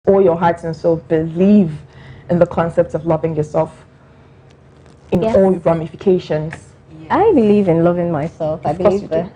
all your heart and soul believe in the concept of loving yourself in all ramifications? I believe in loving myself. I believe that.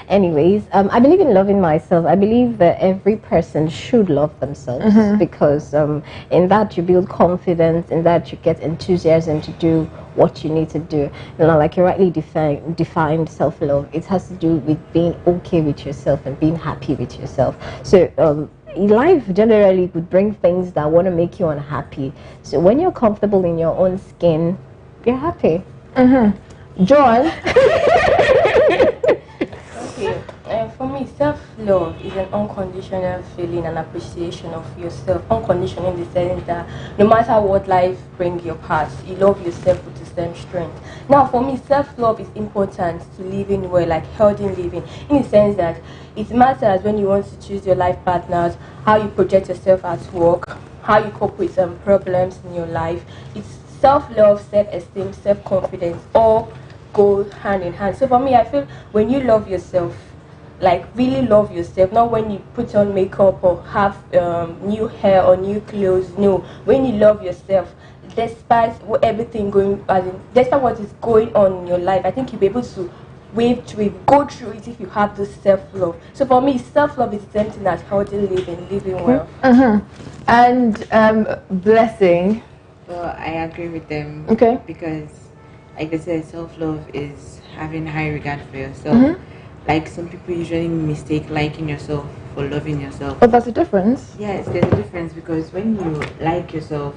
Anyways, I believe in loving myself. I believe that every person should love themselves because in that you build confidence, in that you get enthusiasm to do what you need to do. You know, like you rightly defined self-love. It has to do with being okay with yourself and being happy with yourself. So life generally would bring things that want to make you unhappy. So when you're comfortable in your own skin, you're happy. John? Okay, for me, self-love is an unconditional feeling and appreciation of yourself. Unconditional in the sense that no matter what life brings your path, you love yourself with the same strength. Now, for me, self-love is important to living well, like healthy living, in the sense that it matters when you want to choose your life partners, how you project yourself at work, how you cope with some problems in your life. It's self-love, self-esteem, self-confidence, all go hand in hand. So for me, I feel when you love yourself, like really love yourself, not when you put on makeup or have new hair or new clothes. No, when you love yourself, despite everything going, despite what is going on in your life, I think you'll be able to go through it if you have this self-love. So for me, self-love is something that's healthy living well. And Blessing. Well, I agree with them. Okay. Because, like I said, self-love is having high regard for yourself. Like some people usually mistake liking yourself for loving yourself. But there's a difference. Yes, there's a difference because when you like yourself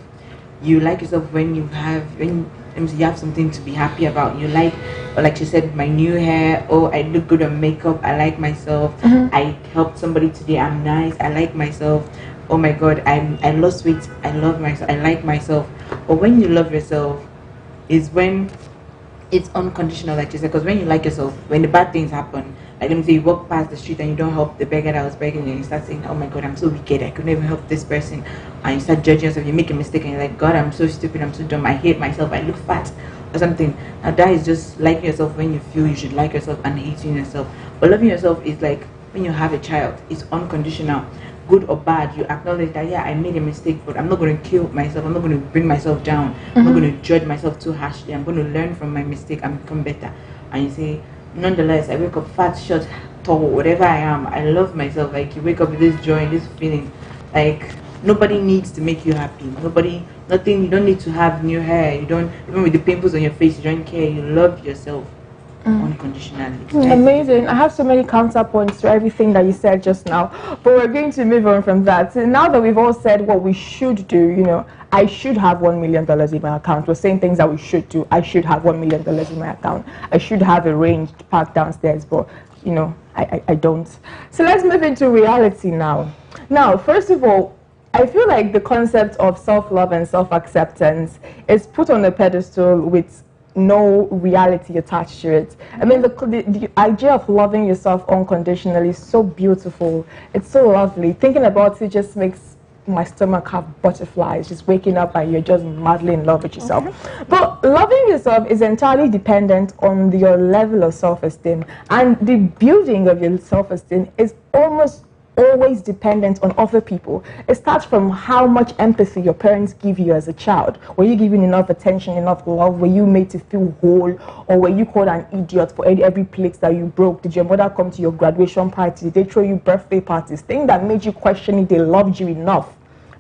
when you have something to be happy about. You like, or like she said, my new hair. Oh, I look good on makeup. I like myself. I helped somebody today. I'm nice. I like myself. Oh my God, I lost weight. I love myself. I like myself. But when you love yourself, is when it's unconditional, like you said. Because when you like yourself, when the bad things happen, like let me say you walk past the street and you don't help the beggar that was begging, and you start saying, oh my God, I'm so wicked, I couldn't even help this person, and you start judging yourself, you make a mistake and you're like, God, I'm so stupid, I'm so dumb, I hate myself, I look fat or something. Now that is just liking yourself when you feel you should like yourself and hating yourself. But loving yourself is like when you have a child, it's unconditional. Good or bad, you acknowledge that, yeah, I made a mistake, but I'm not going to kill myself, I'm not going to bring myself down, I'm not going to judge myself too harshly, I'm going to learn from my mistake and become better. And you say, nonetheless, I wake up fat, short, tall, whatever I am, I love myself. Like you wake up with this joy and this feeling. Like nobody needs to make you happy. Nothing, you don't need to have new hair, you don't, even with the pimples on your face, you don't care, you love yourself. Unconditionally. Amazing. I have so many counterpoints to everything that you said just now, but we're going to move on from that. So now that we've all said what we should do, you know, I should have $1 million in my account. We're saying things that we should do. I should have $1 million in my account. I should have a range parked downstairs, but you know, I don't. So let's move into reality now. Now, first of all, I feel like the concept of self-love and self-acceptance is put on a pedestal with no reality attached to it. I mean, the idea of loving yourself unconditionally is so beautiful. It's so lovely. Thinking about it just makes my stomach have butterflies, just waking up and you're just madly in love with yourself. But loving yourself is entirely dependent on your level of self-esteem, and the building of your self-esteem is almost always dependent on other people. It starts from how much empathy your parents give you as a child. Were you given enough attention, enough love? Were you made to feel whole? Or were you called an idiot for every plate that you broke? Did your mother come to your graduation party? Did they throw you birthday parties? Things that made you question if they loved you enough.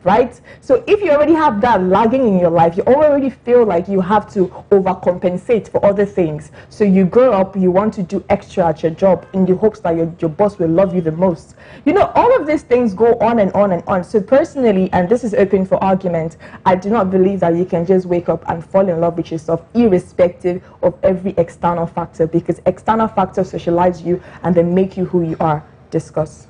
Right? So if you already have that lagging in your life, you already feel like you have to overcompensate for other things. So you grow up, you want to do extra at your job in the hopes that your boss will love you the most. You know, all of these things go on and on and on. So personally, and this is open for argument, I do not believe that you can just wake up and fall in love with yourself irrespective of every external factor, because external factors socialize you and they make you who you are. Discuss.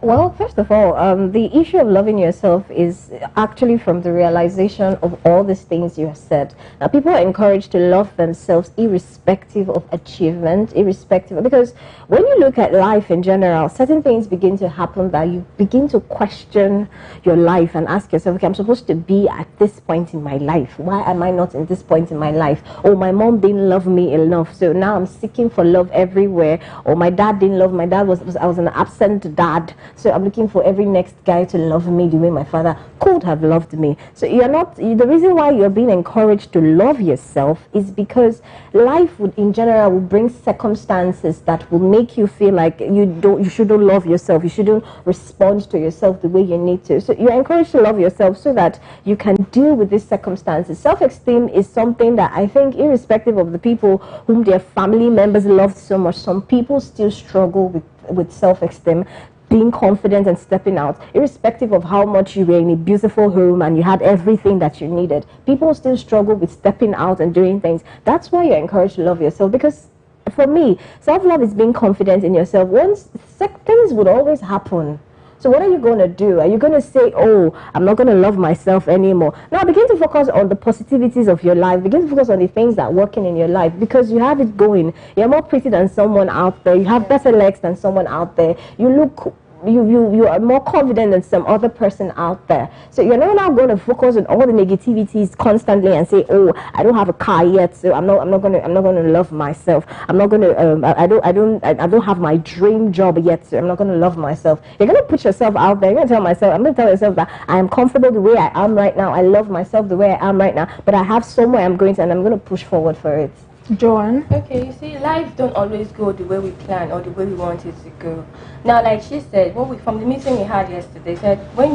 Well, first of all, the issue of loving yourself is actually from the realization of all these things you have said. Now, people are encouraged to love themselves irrespective of achievement, because when you look at life in general, certain things begin to happen that you begin to question your life and ask yourself, okay, I'm supposed to be at this point in my life. Why am I not in this point in my life? Oh, my mom didn't love me enough, so now I'm seeking for love everywhere. Or my dad didn't love, I was an absent dad. So I'm looking for every next guy to love me the way my father could have loved me. So you're not, the reason why you're being encouraged to love yourself is because life would, in general, will bring circumstances that will make you feel like you shouldn't love yourself. You shouldn't respond to yourself the way you need to. So you're encouraged to love yourself so that you can deal with these circumstances. Self-esteem is something that I think, irrespective of the people whom their family members loved so much, some people still struggle with self-esteem, being confident and stepping out, irrespective of how much you were in a beautiful home and you had everything that you needed. People still struggle with stepping out and doing things. That's why you're encouraged to love yourself, because for me, self-love is being confident in yourself. Once things would always happen. So what are you going to do? Are you going to say, oh, I'm not going to love myself anymore? Now begin to focus on the positivities of your life. Begin to focus on the things that are working in your life, because you have it going. You're more pretty than someone out there. You have better legs than someone out there. You look... You are more confident than some other person out there. So you're not now going to focus on all the negativities constantly and say, oh, I don't have a car yet, so I'm not going to love myself. I'm not going to I don't have my dream job yet, so I'm not going to love myself. You're going to put yourself out there. You're going to I'm going to tell yourself that I am comfortable the way I am right now. I love myself the way I am right now, but I have somewhere I'm going to, and I'm going to push forward for it. Joanne? Okay, you see, life don't always go the way we plan or the way we want it to go. Now, like she said, from the meeting we had yesterday, said when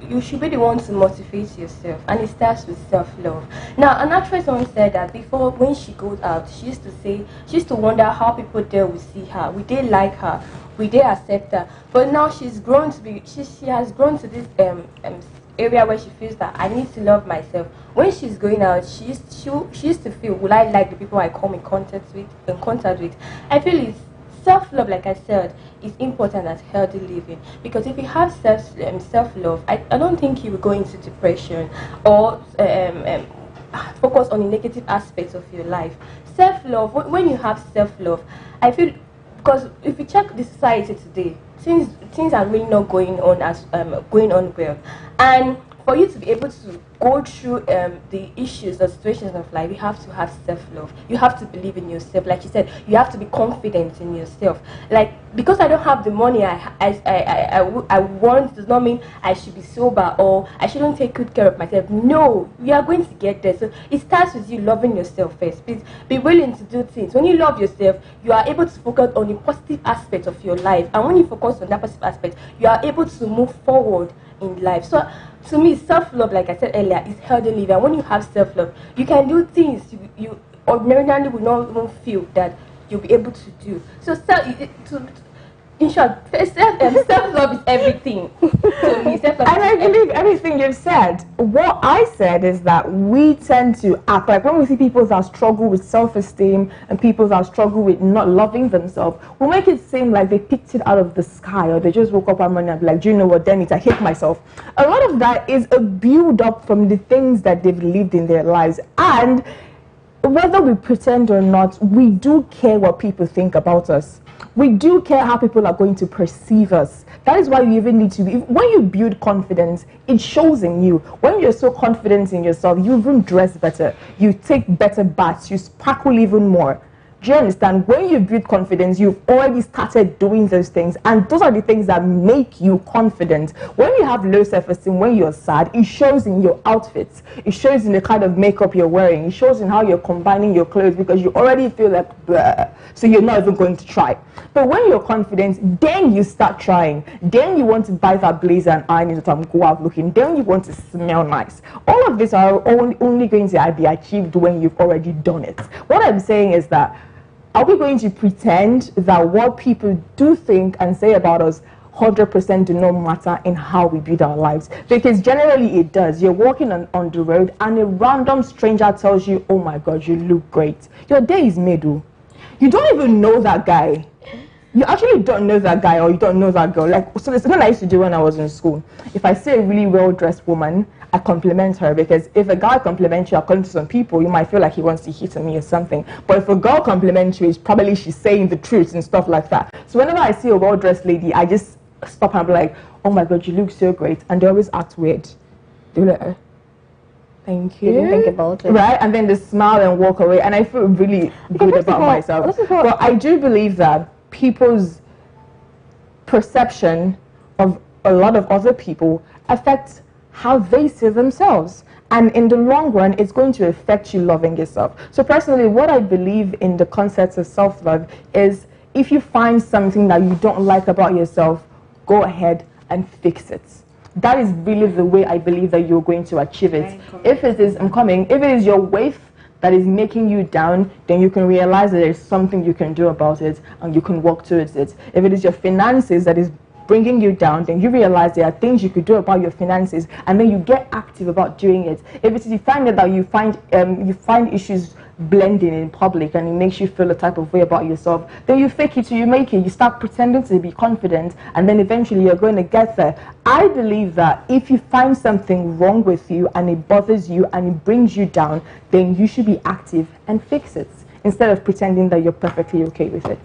you should be the one to motivate yourself, and it starts with self-love. Now, an actress once said that before, when she goes out, she used to wonder how people there will see her. Will they like her? Will they accept her? But now she's grown to be, she has grown to this area where she feels that I need to love myself. When she's going out, she used to feel, will I like the people I come in contact with? I feel it's self-love, like I said, is important as healthy living, because if you have self-love, I don't think you will go into depression or focus on the negative aspects of your life. Self-love, when you have self-love, I feel, because if you check the society today, things are really not going on well, and for you to be able to go through the issues, the situations of life, you have to have self-love. You have to believe in yourself. Like you said, you have to be confident in yourself. Like, because I don't have the money I want, does not mean I should be sober or I shouldn't take good care of myself. No, we are going to get there. So it starts with you loving yourself first. Please be willing to do things. When you love yourself, you are able to focus on the positive aspects of your life. And when you focus on that positive aspect, you are able to move forward in life. So to me, self-love, like I said earlier, is healthy living. And when you have self-love, you can do things you ordinarily would not even feel that you'll be able to do. So in short, self-love is everything. To me, self-love And I believe everything you've said. What I said is that we tend to act like, when we see people that struggle with self-esteem and people that struggle with not loving themselves, we'll make it seem like they picked it out of the sky, or they just woke up one morning and be like, do you know what, damn it, I hate myself. A lot of that is a build-up from the things that they've lived in their lives. And whether we pretend or not, we do care what people think about us. We do care how people are going to perceive us. That is why you even need to be, when you build confidence, it shows in you. When you're so confident in yourself, you even dress better, you take better baths, you sparkle even more. Do you understand? When you build confidence, you've already started doing those things, and those are the things that make you confident. When you have low self-esteem, when you're sad, it shows in your outfits, it shows in the kind of makeup you're wearing, it shows in how you're combining your clothes, because you already feel like bleh, so you're not even going to try. But when you're confident, then you start trying. Then you want to buy that blazer and iron it and go out looking. Then you want to smell nice. All of these are only going to be achieved when you've already done it. What I'm saying is that, are we going to pretend that what people do think and say about us 100% do not matter in how we build our lives? Because generally it does. You're walking on the road and a random stranger tells you, oh my God, you look great. Your day is made. You don't even know that guy. You actually don't know that guy, or you don't know that girl. Like, so it's something I used to do when I was in school. If I see a really well-dressed woman, I compliment her, because if a guy compliments you, according to some people, you might feel like he wants to hit on me or something. But if a girl compliments you, it's probably she's saying the truth and stuff like that. So whenever I see a well-dressed lady, I just stop and be like, oh my God, you look so great. And they always act weird. They're like, thank you. Didn't think about it. Right? And then they smile and walk away. And I feel really good about myself. But I do believe that people's perception of a lot of other people affects how they see themselves. And in the long run, it's going to affect you loving yourself. So personally, what I believe in the concept of self-love is if you find something that you don't like about yourself, go ahead and fix it. That is really the way I believe that you're going to achieve it. If it is your weight that is making you down, then you can realize that there's something you can do about it and you can work towards it. If it is your finances that is bringing you down, then you realize there are things you could do about your finances, and then you get active about doing it. If it is you find that you find issues blending in public and it makes you feel a type of way about yourself, then you fake it till you make it. You start pretending to be confident, and then eventually you're going to get there. I believe that if you find something wrong with you and it bothers you and it brings you down, then you should be active and fix it instead of pretending that you're perfectly okay with it.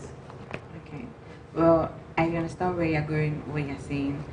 Okay. Well, I understand where you're going, what you're saying.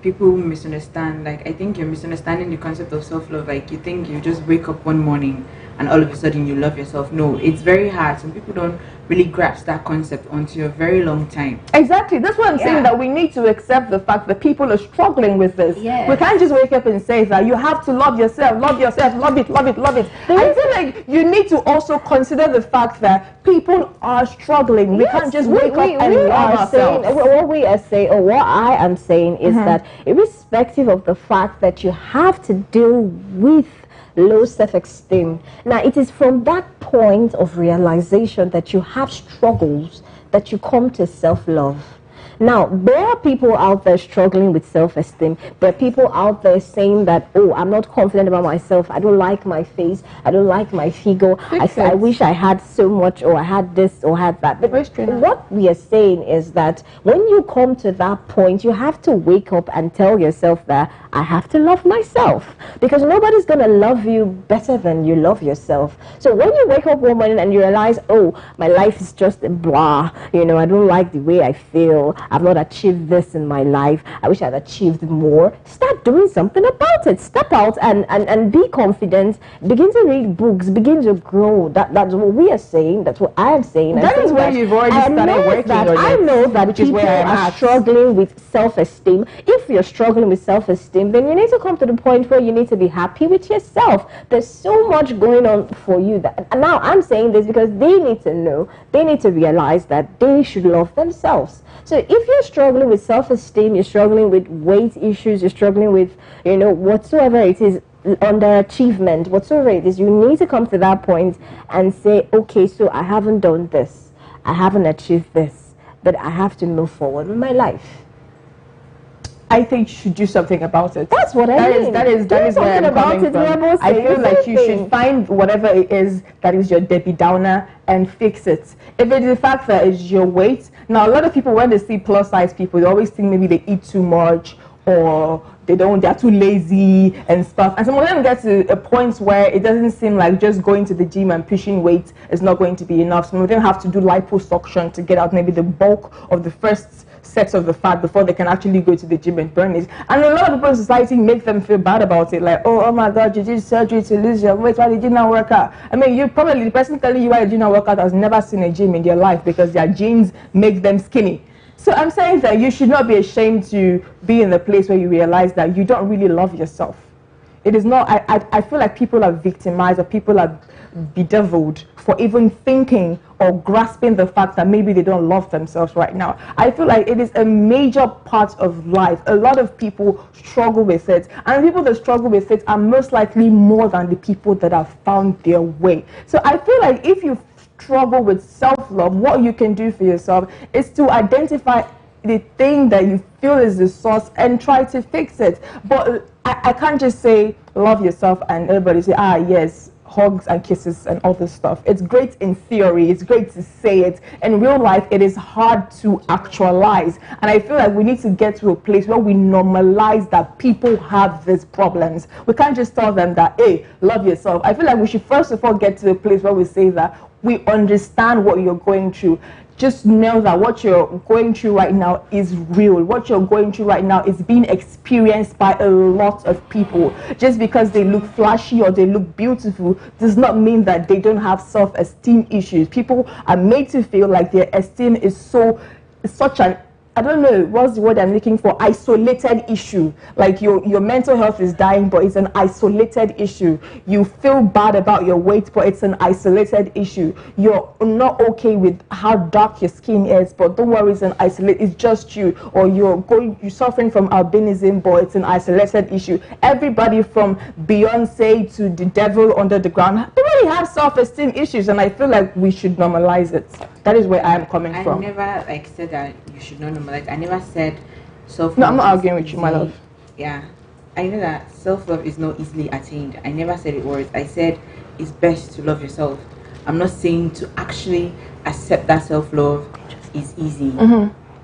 People misunderstand, like, I think you're misunderstanding the concept of self-love. Like, you think you just wake up one morning and all of a sudden you love yourself. No, it's very hard. Some people don't really grasp that concept until a very long time. Exactly. That's why I'm saying that we need to accept the fact that people are struggling with this. Yes. We can't just wake up and say that you have to love yourself, love it, love it, love it. I feel like you need to also consider the fact that people are struggling. We can't just wake up and love ourselves. What we are saying, or what I am saying, is that irrespective of the fact that you have to deal with low self-esteem, now it is from that point of realization that you have struggles that you come to self-love. Now, there are people out there struggling with self-esteem. There are people out there saying that, oh, I'm not confident about myself. I don't like my face. I don't like my figure. I wish I had so much, or I had this, or had that. But what we are saying is that when you come to that point, you have to wake up and tell yourself that I have to love myself. Because nobody's going to love you better than you love yourself. So when you wake up one morning and you realize, oh, my life is just a blah, I don't like the way I feel. I've not achieved this in my life. I wish I'd achieved more. Start doing something about it. Step out and be confident. Begin to read books. Begin to grow. That's what we are saying. That's what I am saying. That is where you've already started working on it. I know that people are struggling with self-esteem. If you're struggling with self-esteem, then you need to come to the point where you need to be happy with yourself. There's so much going on for you. And now I'm saying this because they need to know. They need to realize that they should love themselves. So if you're struggling with self-esteem, you're struggling with weight issues, you're struggling with, whatsoever it is, underachievement, whatsoever it is, you need to come to that point and say, okay, so I haven't done this, I haven't achieved this, but I have to move forward with my life. I think you should do something about it. That's what I mean. That is where I'm coming from. I feel like you should find whatever it is that is your Debbie Downer and fix it. If it is the fact that it's your weight, now a lot of people, when they see plus size people, they always think maybe they eat too much, or they're too lazy and stuff. And some of them get to a point where it doesn't seem like just going to the gym and pushing weight is not going to be enough. Some of them have to do liposuction to get out maybe the bulk of the first sets of the fat before they can actually go to the gym and burn it. And a lot of people in society make them feel bad about it, like, oh my God, you did surgery to lose your weight, why did you not work out? I mean, the person telling you why you did not work out has never seen a gym in their life because their genes make them skinny. So I'm saying that you should not be ashamed to be in the place where you realize that you don't really love yourself. It is not, I feel like people are victimized, or people are bedeviled for even thinking or grasping the fact that maybe they don't love themselves right now. I feel like it is a major part of life. A lot of people struggle with it, and the people that struggle with it are most likely more than the people that have found their way. So I feel like if you struggle with self-love, what you can do for yourself is to identify the thing that you feel is the source and try to fix it. But I can't just say love yourself and everybody say, yes, hugs and kisses and all this stuff. It's great in theory, it's great to say it. In real life, it is hard to actualize. And I feel like we need to get to a place where we normalize that people have these problems. We can't just tell them that, hey, love yourself. I feel like we should first of all get to a place where we say that we understand what you're going through. Just know that what you're going through right now is real. What you're going through right now is being experienced by a lot of people. Just because they look flashy or they look beautiful does not mean that they don't have self-esteem issues. People are made to feel like their esteem is such an I don't know what's the word I'm looking for, isolated issue. Like your mental health is dying, but it's an isolated issue. You feel bad about your weight, but it's an isolated issue. You're not okay with how dark your skin is, but don't worry, it's just you. Or you're suffering from albinism, but it's an isolated issue. Everybody from Beyonce to the devil under the ground, they really have self-esteem issues, and I feel like we should normalize it. That is where I am coming from. I never said that you should not normalize. I never said self-love. No, I'm not arguing with you, my love. Yeah, I know that self-love is not easily attained. I never said it was. I said it's best to love yourself. I'm not saying to actually accept that self-love is easy.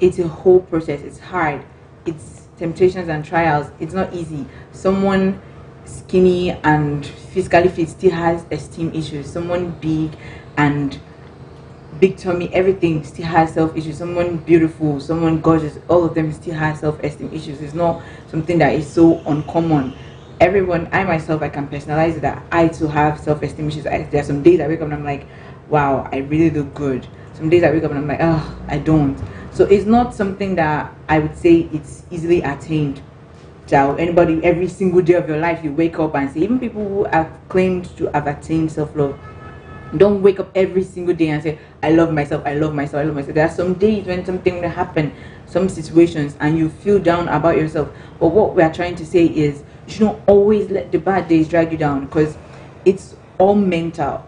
It's a whole process. It's hard. It's temptations and trials. It's not easy. Someone skinny and physically fit still has esteem issues. Someone big and big tummy, everything still has self issues. Someone beautiful, someone gorgeous, all of them still have self-esteem issues. It's not something that is so uncommon. Everyone, I myself, I can personalize it that I too have self-esteem issues. There are some days I wake up and I'm like, wow, I really look good. Some days I wake up and I'm like, oh, I don't. So it's not something that I would say it's easily attained. So anybody, every single day of your life, you wake up and say, even people who have claimed to have attained self-love, don't wake up every single day and say, I love myself, I love myself, I love myself. There are some days when something will happen, some situations, and you feel down about yourself. But what we are trying to say is, you shouldn't always let the bad days drag you down, because it's all mental.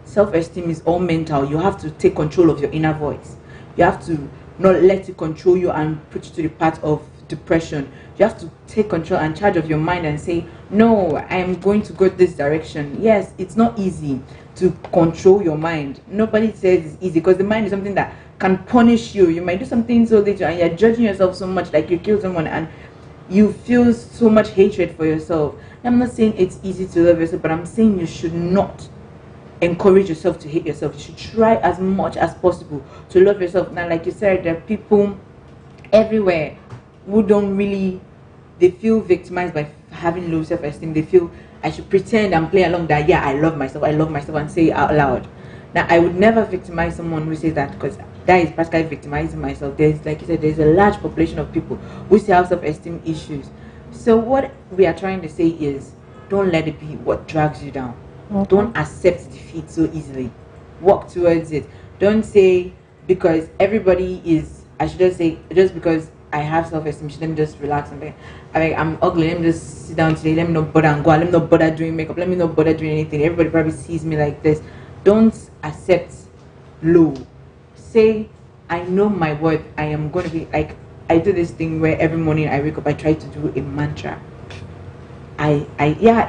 Self-esteem is all mental. You have to take control of your inner voice. You have to not let it control you and put you to the path of depression. You have to take control and charge of your mind and say, no, I am going to go this direction. Yes, it's not easy to control your mind. Nobody says it's easy, because the mind is something that can punish you. You might do something so little and you're judging yourself so much, like you kill someone and you feel so much hatred for yourself. I'm not saying it's easy to love yourself, but I'm saying you should not encourage yourself to hate yourself. You should try as much as possible to love yourself. Now, like you said, there are people everywhere who don't really, they feel victimized by having low self-esteem. They feel I should pretend and play along that, yeah, I love myself, and say it out loud. Now, I would never victimize someone who says that, because that is practically victimizing myself. There's, like you said, there's a large population of people who still have self-esteem issues. So what we are trying to say is, don't let it be what drags you down. Okay. Don't accept defeat so easily. Work towards it. Don't say, because everybody is, I should just say, just because I have self-esteem, let me just relax and think, I'm ugly, let me just sit down today, let me not bother and go out, let me not bother doing makeup, let me not bother doing anything. Everybody probably sees me like this. Don't accept low. Say, I know my worth. I am going to be, like, I do this thing where every morning I wake up, I try to do a mantra. A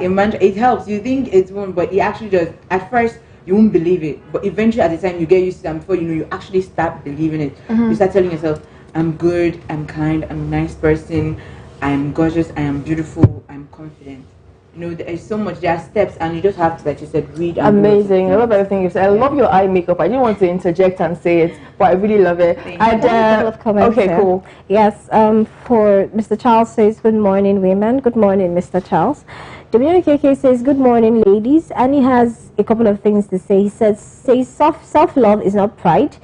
mantra, it helps. You think it won't, but it actually does. At first, you won't believe it, but eventually at the time you get used to it, and before you know, you actually start believing it. You start telling yourself, I'm good, I'm kind, I'm a nice person, I'm gorgeous, I am beautiful, I'm confident. You know, there is so much, there are steps, and you just have to, like you said, read. Amazing. I love everything you said. I love your eye makeup. I didn't want to interject and say it, but I really love it. A couple of comments okay, here. cool. Yes, for Mr. Charles says, good morning, women. Good morning, Mr. Charles. WKK says, good morning, ladies. And he has a couple of things to say. He says self-love is not pride.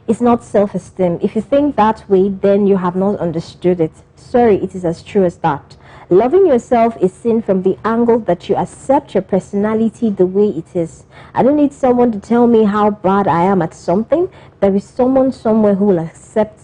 It's not self-esteem. If you think that way, then you have not understood it. Sorry, it is as true as that. Loving yourself is seen from the angle that you accept your personality the way it is. I don't need someone to tell me how bad I am at something. There is someone somewhere who will accept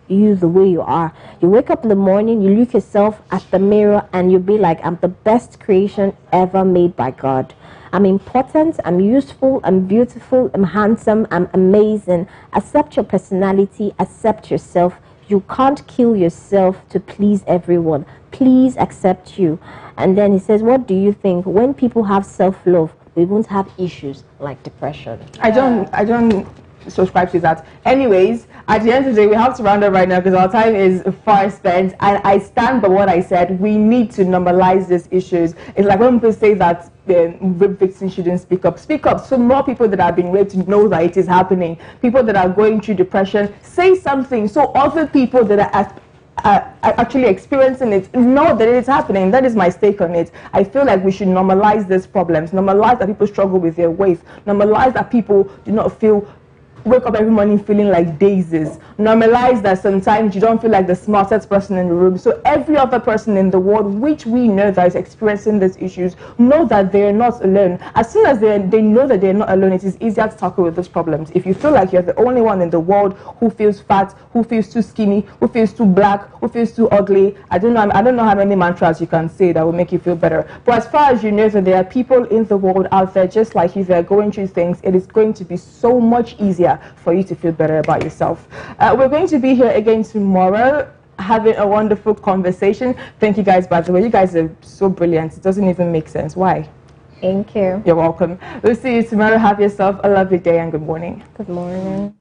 you the way you are. You wake up in the morning, you look yourself at the mirror, and you'll be like, I'm the best creation ever made by God. I'm important, I'm useful, I'm beautiful, I'm handsome, I'm amazing. Accept your personality, accept yourself. You can't kill yourself to please everyone. Please accept you. And then he says, what do you think? When people have self-love, we won't have issues like depression. I don't subscribe to that. Anyways, at the end of the day, we have to round up right now because our time is far spent, and I stand by what I said. We need to normalize these issues. It's like when people say that rape victims shouldn't speak up. Speak up, so more people that have been raped know that it is happening. People that are going through depression, say something so other people that are actually experiencing it know that it is happening. That is my stake on it. I feel like we should normalize these problems, normalize that people struggle with their weight, normalize that people do not feel wake up every morning feeling like daisies. Normalize that sometimes you don't feel like the smartest person in the room. So every other person in the world, which we know that is experiencing these issues, know that they're not alone. As soon as they know that they're not alone, it is easier to tackle with those problems. If you feel like you're the only one in the world who feels fat, who feels too skinny, who feels too black, who feels too ugly, I don't know how many mantras you can say that will make you feel better. But as far as you know that there are people in the world out there just like you, they're going through things, it is going to be so much easier for you to feel better about yourself. We're going to be here again tomorrow, having a wonderful conversation. Thank you guys, by the way. You guys are so brilliant. It doesn't even make sense. Why? Thank you. You're welcome. We'll see you tomorrow. Have yourself a lovely day and good morning. Good morning.